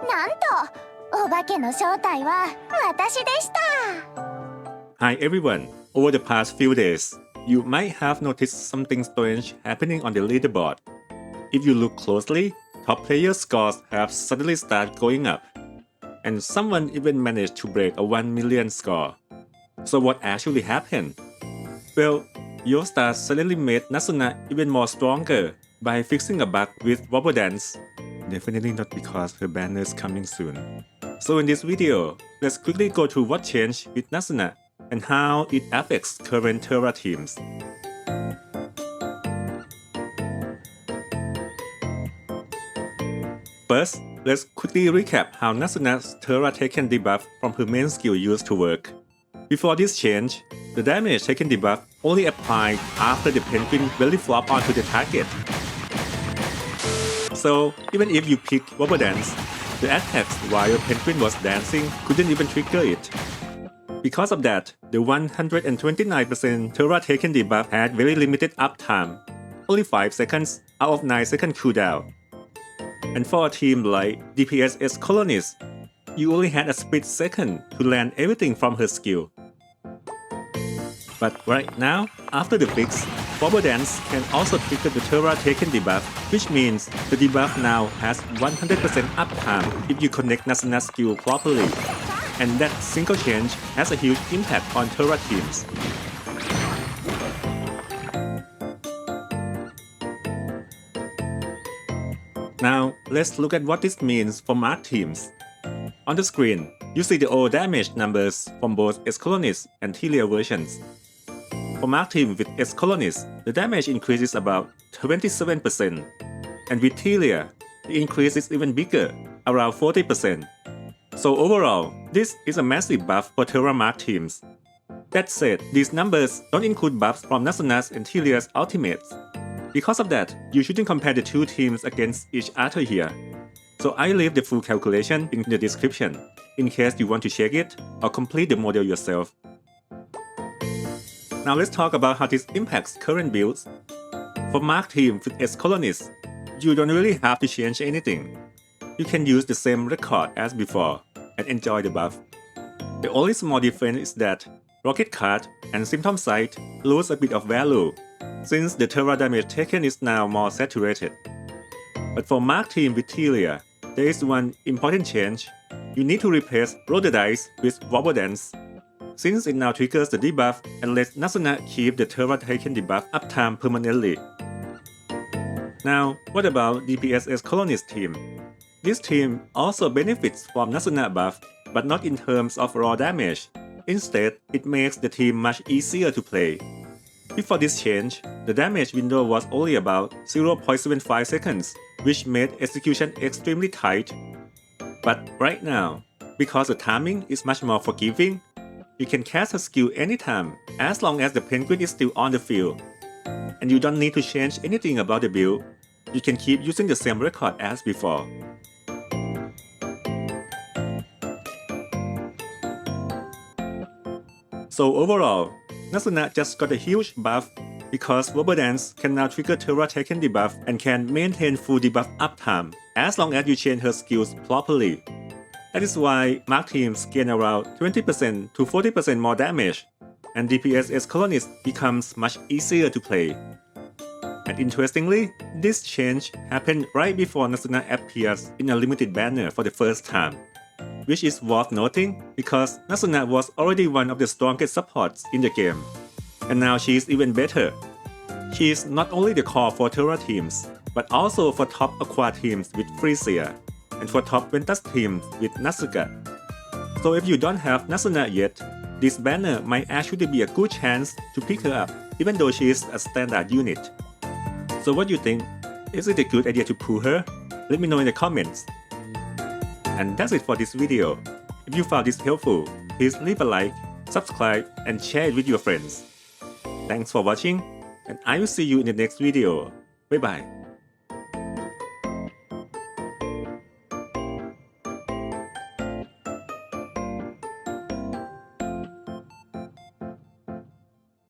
なんと、お化けの正体は私でした。Hi everyone. Over the past few days, you might have noticed something strange happening on the leaderboard. If you look closely, top player scores have suddenly started going up, and someone even managed to break a 1 million score. So what actually happened? Well, your star suddenly made Nazuna even more stronger by fixing a bug with Wobble Dance. Definitely not because her banner is coming soon. So in this video, let's quickly go through what changed with Nazuna and how it affects current Terra teams. First, let's quickly recap how Nazuna's Terra taken debuff from her main skill used to work. Before this change, the damage taken debuff only applied after the penguin belly flop onto the target. So, even if you pick Wobble Dance, the attacks while penguin was dancing couldn't even trigger it. Because of that, the 129% Terra taken debuff had very limited uptime, only 5 seconds out of 9 second cooldown. And for a team like DPS's Colonist, you only had a split second to land everything from her skill. But right now, after the fix, Wobble Dance can also trigger the Terra taken debuff, which means the debuff now has 100% uptime if you connect Nazuna's skill properly. And that single change has a huge impact on Terra teams. Now, let's look at what this means for Mark teams. On the screen, you see the old damage numbers from both S-Colonist and Terra versions. For Mark team with S-Colonist, the damage increases about 27%, and with Terra, the increase is even bigger, around 40%. So overall, this is a massive buff for Terra Mark teams. That said, these numbers don't include buffs from Nazuna's and Terra's ultimates. Because of that, you shouldn't compare the two teams against each other here. So I leave the full calculation in the description, in case you want to check it or complete the model yourself. Now let's talk about how this impacts current builds. For Mark team with S-Colonist, you don't really have to change anything. You can use the same record as before and enjoy the buff. The only small difference is that Rocket Card and Symptom Sight lose a bit of value, since the Terra damage taken is now more saturated. But for Mark team with Terra, there is one important change. You need to replace Roll the Dice with Wobble Dance, since it now triggers the debuff and lets Nazuna keep the Terra taken debuff uptime permanently. Now, what about DPS's Colonist team? This team also benefits from Nazuna buff, but not in terms of raw damage. Instead, it makes the team much easier to play. Before this change, the damage window was only about 0.75 seconds, which made execution extremely tight. But right now, because the timing is much more forgiving, you can cast a skill anytime as long as the penguin is still on the field. And you don't need to change anything about the build. You can keep using the same record as before. So overall, Nazuna just got a huge buff because Wobble Dance can now trigger Terra taken debuff and can maintain full debuff uptime as long as you change her skills properly. That is why Mark teams gain around 20% to 40% more damage, and DPS's Colonist becomes much easier to play. And interestingly, this change happened right before Nazuna appears in a limited banner for the first time, which is worth noting because Nazuna was already one of the strongest supports in the game, and now she is even better. She is not only the core for Terra teams, but also for top Aqua teams with Freesia, and for top Ventus teams with Nazuka. So if you don't have Nazuna yet, this banner might actually be a good chance to pick her up, even though she is a standard unit. So what do you think? Is it a good idea to pull her? Let me know in the comments. And that's it for this video. If you found this helpful, please leave a like, subscribe, and share it with your friends. Thanks for watching, and I will see you in the next video. Bye bye.